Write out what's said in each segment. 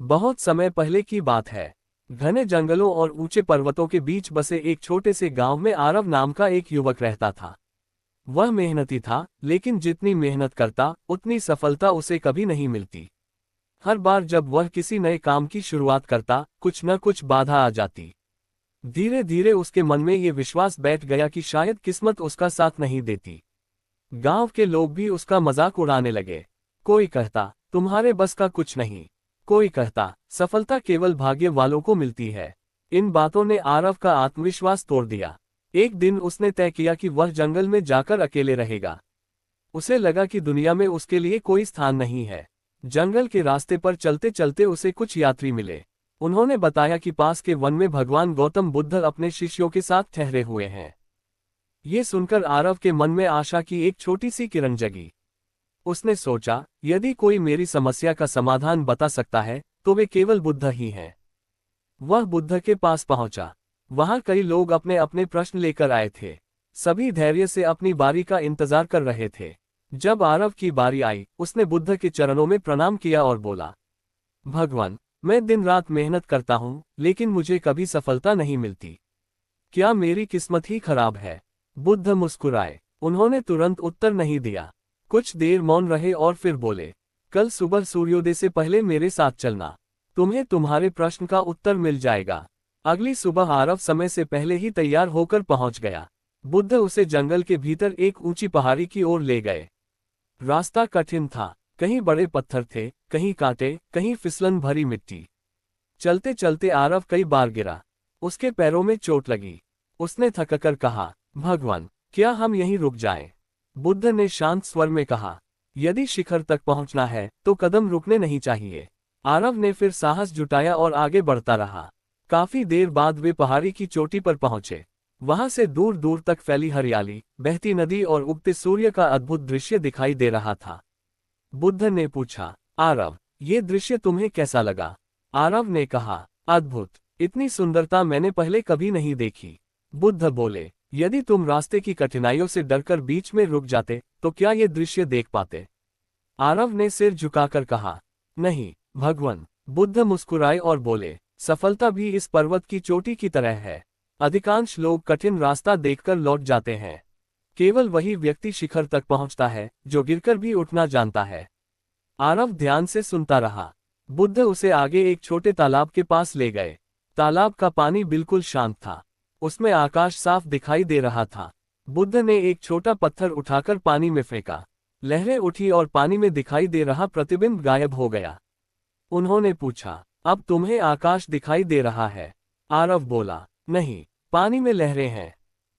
बहुत समय पहले की बात है। घने जंगलों और ऊंचे पर्वतों के बीच बसे एक छोटे से गांव में आरव नाम का एक युवक रहता था। वह मेहनती था, लेकिन जितनी मेहनत करता उतनी सफलता उसे कभी नहीं मिलती। हर बार जब वह किसी नए काम की शुरुआत करता, कुछ न कुछ बाधा आ जाती। धीरे धीरे उसके मन में ये विश्वास बैठ गया कि शायद किस्मत उसका साथ नहीं देती। गांव के लोग भी उसका मजाक उड़ाने लगे। कोई कहता, तुम्हारे बस का कुछ नहीं। कोई कहता, सफलता केवल भाग्य वालों को मिलती है। इन बातों ने आरव का आत्मविश्वास तोड़ दिया। एक दिन उसने तय किया कि वह जंगल में जाकर अकेले रहेगा। उसे लगा कि दुनिया में उसके लिए कोई स्थान नहीं है। जंगल के रास्ते पर चलते चलते उसे कुछ यात्री मिले। उन्होंने बताया कि पास के वन में भगवान गौतम बुद्ध अपने शिष्यों के साथ ठहरे हुए हैं। ये सुनकर आरव के मन में आशा की एक छोटी सी किरण जगी। उसने सोचा, यदि कोई मेरी समस्या का समाधान बता सकता है तो वे केवल बुद्ध ही हैं। वह बुद्ध के पास पहुंचा। वहां कई लोग अपने अपने प्रश्न लेकर आए थे। सभी धैर्य से अपनी बारी का इंतजार कर रहे थे। जब आरव की बारी आई, उसने बुद्ध के चरणों में प्रणाम किया और बोला, भगवान, मैं दिन रात मेहनत करता हूं, लेकिन मुझे कभी सफलता नहीं मिलती। क्या मेरी किस्मत ही खराब है? बुद्ध मुस्कुराए। उन्होंने तुरंत उत्तर नहीं दिया। कुछ देर मौन रहे और फिर बोले, कल सुबह सूर्योदय से पहले मेरे साथ चलना। तुम्हें तुम्हारे प्रश्न का उत्तर मिल जाएगा। अगली सुबह आरव समय से पहले ही तैयार होकर पहुंच गया। बुद्ध उसे जंगल के भीतर एक ऊंची पहाड़ी की ओर ले गए। रास्ता कठिन था। कहीं बड़े पत्थर थे, कहीं कांटे, कहीं फिसलन भरी मिट्टी। चलते चलते आरव कई बार गिरा। उसके पैरों में चोट लगी। उसने थककर कहा, भगवान, क्या हम यहीं रुक जाएं? बुद्ध ने शांत स्वर में कहा, यदि शिखर तक पहुंचना है तो कदम रुकने नहीं चाहिए। आरव ने फिर साहस जुटाया और आगे बढ़ता रहा। काफी देर बाद वे पहाड़ी की चोटी पर पहुंचे। वहां से दूर दूर तक फैली हरियाली, बहती नदी और उगते सूर्य का अद्भुत दृश्य दिखाई दे रहा था। बुद्ध ने पूछा, आरव, ये दृश्य तुम्हें कैसा लगा? आरव ने कहा, अद्भुत। इतनी सुंदरता मैंने पहले कभी नहीं देखी। बुद्ध बोले, यदि तुम रास्ते की कठिनाइयों से डरकर बीच में रुक जाते तो क्या ये दृश्य देख पाते? आरव ने सिर झुकाकर कहा, नहीं भगवान। बुद्ध मुस्कुराए और बोले, सफलता भी इस पर्वत की चोटी की तरह है। अधिकांश लोग कठिन रास्ता देखकर लौट जाते हैं। केवल वही व्यक्ति शिखर तक पहुंचता है जो गिरकर भी उठना जानता है। आरव ध्यान से सुनता रहा। बुद्ध उसे आगे एक छोटे तालाब के पास ले गए। तालाब का पानी बिल्कुल शांत था। उसमें आकाश साफ दिखाई दे रहा था। बुद्ध ने एक छोटा पत्थर उठाकर पानी में फेंका। लहरें उठी और पानी में दिखाई दे रहा प्रतिबिंब गायब हो गया। उन्होंने पूछा, अब तुम्हें आकाश दिखाई दे रहा है? आरव बोला, नहीं, पानी में लहरें हैं।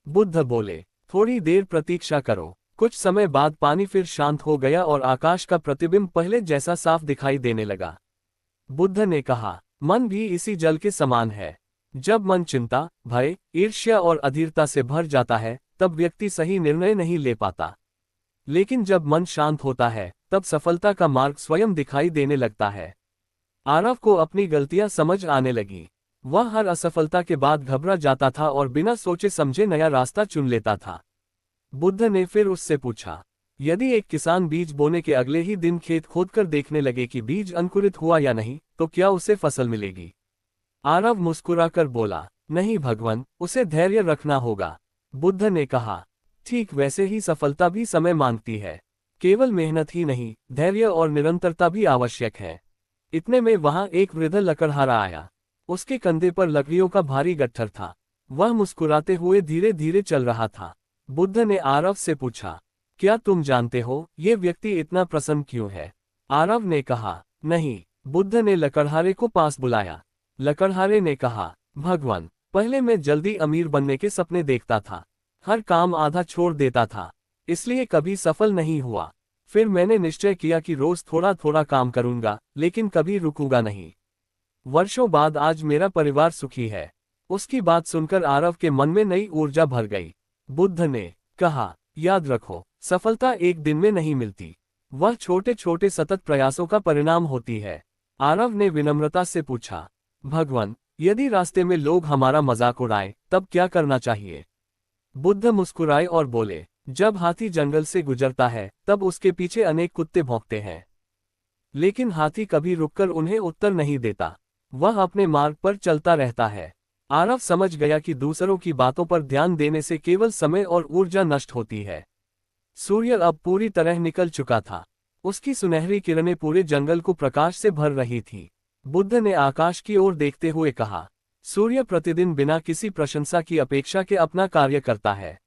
बुद्ध बोले, थोड़ी देर प्रतीक्षा करो। कुछ समय बाद पानी फिर शांत हो गया और आकाश का प्रतिबिंब पहले जैसा साफ दिखाई देने लगा। बुद्ध ने कहा, मन भी इसी जल के समान है। जब मन चिंता, भय, ईर्ष्या और अधीरता से भर जाता है तब व्यक्ति सही निर्णय नहीं ले पाता। लेकिन जब मन शांत होता है तब सफलता का मार्ग स्वयं दिखाई देने लगता है। आरव को अपनी गलतियां समझ आने लगी। वह हर असफलता के बाद घबरा जाता था और बिना सोचे समझे नया रास्ता चुन लेता था। बुद्ध ने फिर उससे पूछा, यदि एक किसान बीज बोने के अगले ही दिन खेत खोदकर देखने लगे कि बीज अंकुरित हुआ या नहीं, तो क्या उसे फसल मिलेगी? आरव मुस्कुराकर बोला, नहीं भगवान, उसे धैर्य रखना होगा। बुद्ध ने कहा, ठीक वैसे ही सफलता भी समय मांगती है। केवल मेहनत ही नहीं, धैर्य और निरंतरता भी आवश्यक है। इतने में वहां एक वृद्ध लकड़हारा आया। उसके कंधे पर लकड़ियों का भारी गट्ठर था। वह मुस्कुराते हुए धीरे धीरे चल रहा था। बुद्ध ने आरव से पूछा, क्या तुम जानते हो ये व्यक्ति इतना प्रसन्न क्यों है? आरव ने कहा, नहीं। बुद्ध ने लकड़हारे को पास बुलाया। लकड़हारे ने कहा, भगवान, पहले मैं जल्दी अमीर बनने के सपने देखता था। हर काम आधा छोड़ देता था, इसलिए कभी सफल नहीं हुआ। फिर मैंने निश्चय किया कि रोज थोड़ा थोड़ा काम करूंगा, लेकिन कभी रुकूंगा नहीं। वर्षों बाद आज मेरा परिवार सुखी है। उसकी बात सुनकर आरव के मन में नई ऊर्जा भर गई। बुद्ध ने कहा, याद रखो, सफलता एक दिन में नहीं मिलती। वह छोटे छोटे सतत प्रयासों का परिणाम होती है। आरव ने विनम्रता से पूछा, भगवान, यदि रास्ते में लोग हमारा मजाक उड़ाएं, तब क्या करना चाहिए? बुद्ध मुस्कुराए और बोले, जब हाथी जंगल से गुजरता है तब उसके पीछे अनेक कुत्ते भौंकते हैं। लेकिन हाथी कभी रुककर उन्हें उत्तर नहीं देता। वह अपने मार्ग पर चलता रहता है। आरव समझ गया कि दूसरों की बातों पर ध्यान देने से केवल समय और ऊर्जा नष्ट होती है। सूर्य अब पूरी तरह निकल चुका था। उसकी सुनहरी किरणें पूरे जंगल को प्रकाश से भर रही थीं। बुद्ध ने आकाश की ओर देखते हुए कहा, सूर्य प्रतिदिन बिना किसी प्रशंसा की अपेक्षा के अपना कार्य करता है,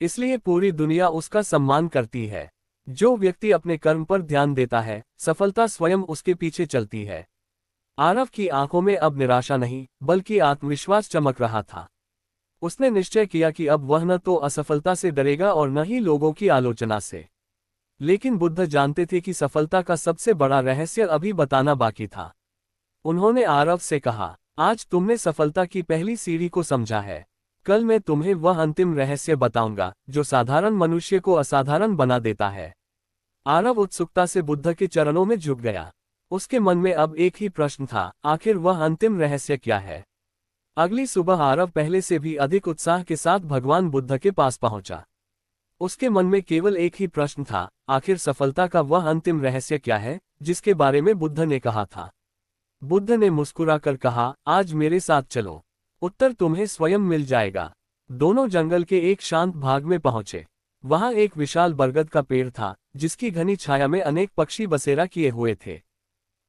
इसलिए पूरी दुनिया उसका सम्मान करती है। जो व्यक्ति अपने कर्म पर ध्यान देता है, सफलता स्वयं उसके पीछे चलती है। आरव की आंखों में अब निराशा नहीं, बल्कि आत्मविश्वास चमक रहा था। उसने निश्चय किया कि अब वह न तो असफलता से डरेगा और न ही लोगों की आलोचना से। लेकिन बुद्ध जानते थे कि सफलता का सबसे बड़ा रहस्य अभी बताना बाकी था। उन्होंने आरव से कहा, आज तुमने सफलता की पहली सीढ़ी को समझा है। कल मैं तुम्हें वह अंतिम रहस्य बताऊंगा जो साधारण मनुष्य को असाधारण बना देता है। आरव उत्सुकता से बुद्ध के चरणों में झुक गया। उसके मन में अब एक ही प्रश्न था, आखिर वह अंतिम रहस्य क्या है। अगली सुबह आरव पहले से भी अधिक उत्साह के साथ भगवान बुद्ध के पास पहुंचा। उसके मन में केवल एक ही प्रश्न था, आखिर सफलता का वह अंतिम रहस्य क्या है जिसके बारे में बुद्ध ने कहा था। बुद्ध ने मुस्कुराकर कहा, आज मेरे साथ चलो, उत्तर तुम्हें स्वयं मिल जाएगा। दोनों जंगल के एक शांत भाग में पहुंचे। वहां एक विशाल बरगद का पेड़ था, जिसकी घनी छाया में अनेक पक्षी बसेरा किए हुए थे।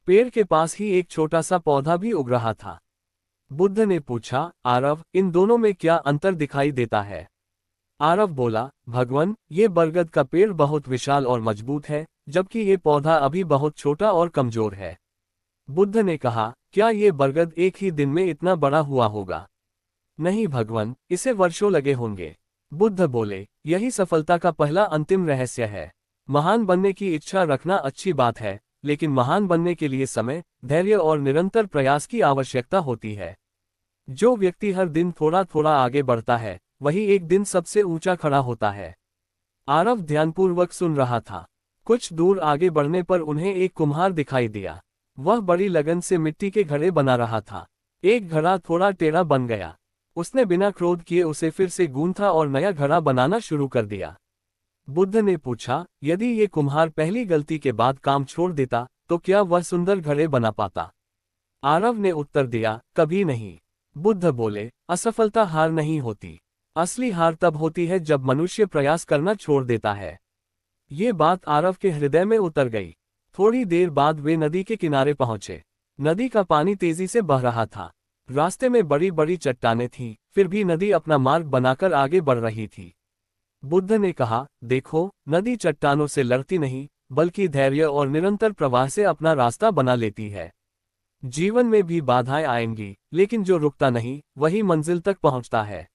पेड़ के पास ही एक छोटा सा पौधा भी उग रहा था। बुद्ध ने पूछा, आरव, इन दोनों में क्या अंतर दिखाई देता है। आरव बोला, भगवान, ये बरगद का पेड़ बहुत विशाल और मजबूत है, जबकि ये पौधा अभी बहुत छोटा और कमजोर है। बुद्ध ने कहा, क्या ये बरगद एक ही दिन में इतना बड़ा हुआ होगा। नहीं भगवान, इसे वर्षों लगे होंगे। बुद्ध बोले, यही सफलता का पहला अंतिम रहस्य है। महान बनने की इच्छा रखना अच्छी बात है, लेकिन महान बनने के लिए समय, धैर्य और निरंतर प्रयास की आवश्यकता होती है। जो व्यक्ति हर दिन थोड़ा थोड़ा आगे बढ़ता है, वही एक दिन सबसे ऊंचा खड़ा होता है। आरव ध्यानपूर्वक सुन रहा था। कुछ दूर आगे बढ़ने पर उन्हें एक कुम्हार दिखाई दिया। वह बड़ी लगन से मिट्टी के घड़े बना रहा था। एक घड़ा थोड़ा टेढ़ा बन गया। उसने बिना क्रोध किए उसे फिर से गूंथा और नया घड़ा बनाना शुरू कर दिया। बुद्ध ने पूछा, यदि ये कुम्हार पहली गलती के बाद काम छोड़ देता, तो क्या वह सुंदर घड़े बना पाता। आरव ने उत्तर दिया, कभी नहीं। बुद्ध बोले, असफलता हार नहीं होती। असली हार तब होती है जब मनुष्य प्रयास करना छोड़ देता है। ये बात आरव के हृदय में उतर गई। थोड़ी देर बाद वे नदी के किनारे पहुंचे। नदी का पानी तेजी से बह रहा था। रास्ते में बड़ी बड़ी चट्टानें थीं, फिर भी नदी अपना मार्ग बनाकर आगे बढ़ रही थी। बुद्ध ने कहा, देखो, नदी चट्टानों से लड़ती नहीं, बल्कि धैर्य और निरंतर प्रवाह से अपना रास्ता बना लेती है। जीवन में भी बाधाएं आएंगी, लेकिन जो रुकता नहीं, वही मंजिल तक पहुंचता है।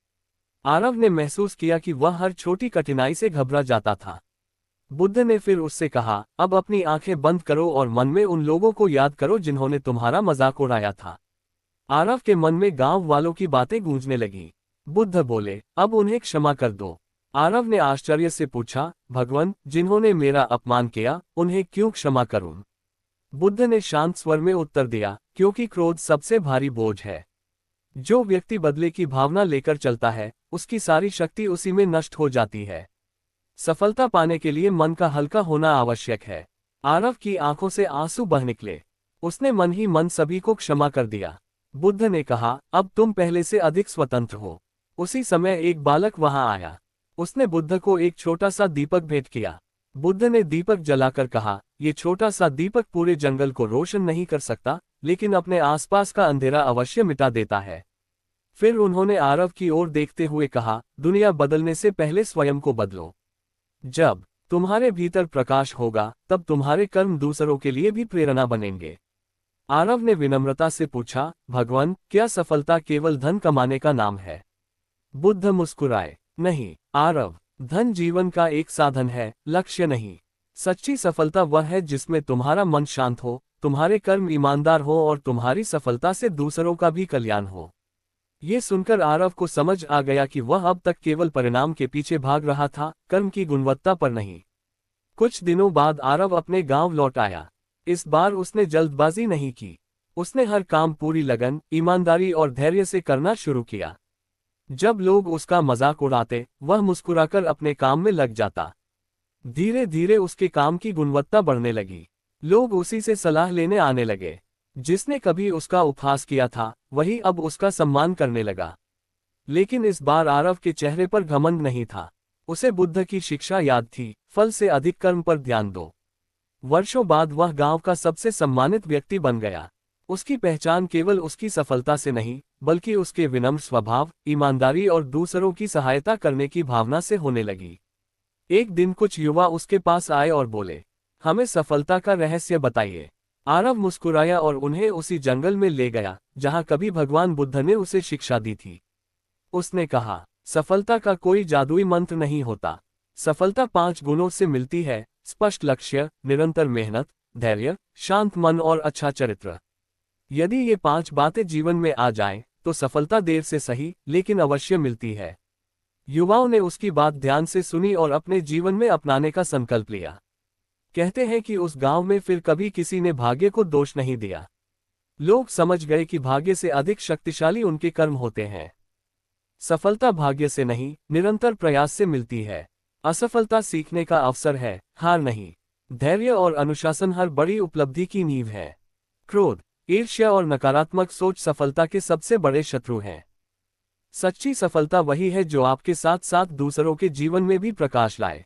आरव ने महसूस किया कि वह हर छोटी कठिनाई से घबरा जाता था। बुद्ध ने फिर उससे कहा, अब अपनी आंखें बंद करो और मन में उन लोगों को याद करो जिन्होंने तुम्हारा मजाक उड़ाया था। आरव के मन में गांव वालों की बातें गूंजने लगीं। बुद्ध बोले, अब उन्हें क्षमा कर दो। आरव ने आश्चर्य से पूछा, भगवान, जिन्होंने मेरा अपमान किया, उन्हें क्यों क्षमा करूं। बुद्ध ने शांत स्वर में उत्तर दिया, क्योंकि क्रोध सबसे भारी बोझ है। जो व्यक्ति बदले की भावना लेकर चलता है, उसकी सारी शक्ति उसी में नष्ट हो जाती है। सफलता पाने के लिए मन का हल्का होना आवश्यक है। आरव की आंखों से आंसू बह निकले। उसने मन ही मन सभी को क्षमा कर दिया। बुद्ध ने कहा, अब तुम पहले से अधिक स्वतंत्र हो। उसी समय एक बालक वहां आया। उसने बुद्ध को एक छोटा सा दीपक भेंट किया। बुद्ध ने दीपक जलाकर कहा, ये छोटा सा दीपक पूरे जंगल को रोशन नहीं कर सकता, लेकिन अपने आसपास का अंधेरा अवश्य मिटा देता है। फिर उन्होंने आरव की ओर देखते हुए कहा, दुनिया बदलने से पहले स्वयं को बदलो। जब तुम्हारे भीतर प्रकाश होगा, तब तुम्हारे कर्म दूसरों के लिए भी प्रेरणा बनेंगे। आरव ने विनम्रता से पूछा, भगवान, क्या सफलता केवल धन कमाने का नाम है। बुद्ध मुस्कुराए, नहीं आरव, धन जीवन का एक साधन है, लक्ष्य नहीं। सच्ची सफलता वह है जिसमें तुम्हारा मन शांत हो, तुम्हारे कर्म ईमानदार हो और तुम्हारी सफलता से दूसरों का भी कल्याण हो। ये सुनकर आरव को समझ आ गया कि वह अब तक केवल परिणाम के पीछे भाग रहा था, कर्म की गुणवत्ता पर नहीं। कुछ दिनों बाद आरव अपने गांव लौट आया। इस बार उसने जल्दबाजी नहीं की। उसने हर काम पूरी लगन, ईमानदारी और धैर्य से करना शुरू किया। जब लोग उसका मजाक उड़ाते, वह मुस्कुराकर अपने काम में लग जाता। धीरे धीरे उसके काम की गुणवत्ता बढ़ने लगी। लोग उसी से सलाह लेने आने लगे। जिसने कभी उसका उपहास किया था, वही अब उसका सम्मान करने लगा। लेकिन इस बार आरव के चेहरे पर घमंड नहीं था। उसे बुद्ध की शिक्षा याद थी, फल से अधिक कर्म पर ध्यान दो। वर्षों बाद वह गांव का सबसे सम्मानित व्यक्ति बन गया। उसकी पहचान केवल उसकी सफलता से नहीं, बल्कि उसके विनम्र स्वभाव, ईमानदारी और दूसरों की सहायता करने की भावना से होने लगी। एक दिन कुछ युवा उसके पास आए और बोले, हमें सफलता का रहस्य बताइए। आरव मुस्कुराया और उन्हें उसी जंगल में ले गया जहां कभी भगवान बुद्ध ने उसे शिक्षा दी थी। उसने कहा, सफलता का कोई जादुई मंत्र नहीं होता। सफलता 5 गुणों से मिलती है: स्पष्ट लक्ष्य, निरंतर मेहनत, धैर्य, शांत मन और अच्छा चरित्र। यदि ये 5 बातें जीवन में आ जाएं, तो सफलता देर से सही लेकिन अवश्य मिलती है। युवाओं ने उसकी बात ध्यान से सुनी और अपने जीवन में अपनाने का संकल्प लिया। कहते हैं कि उस गांव में फिर कभी किसी ने भाग्य को दोष नहीं दिया। लोग समझ गए कि भाग्य से अधिक शक्तिशाली उनके कर्म होते हैं। सफलता भाग्य से नहीं, निरंतर प्रयास से मिलती है। असफलता सीखने का अवसर है, हार नहीं। धैर्य और अनुशासन हर बड़ी उपलब्धि की नींव है। क्रोध, ईर्ष्या और नकारात्मक सोच सफलता के सबसे बड़े शत्रु हैं। सच्ची सफलता वही है जो आपके साथ साथ दूसरों के जीवन में भी प्रकाश लाए।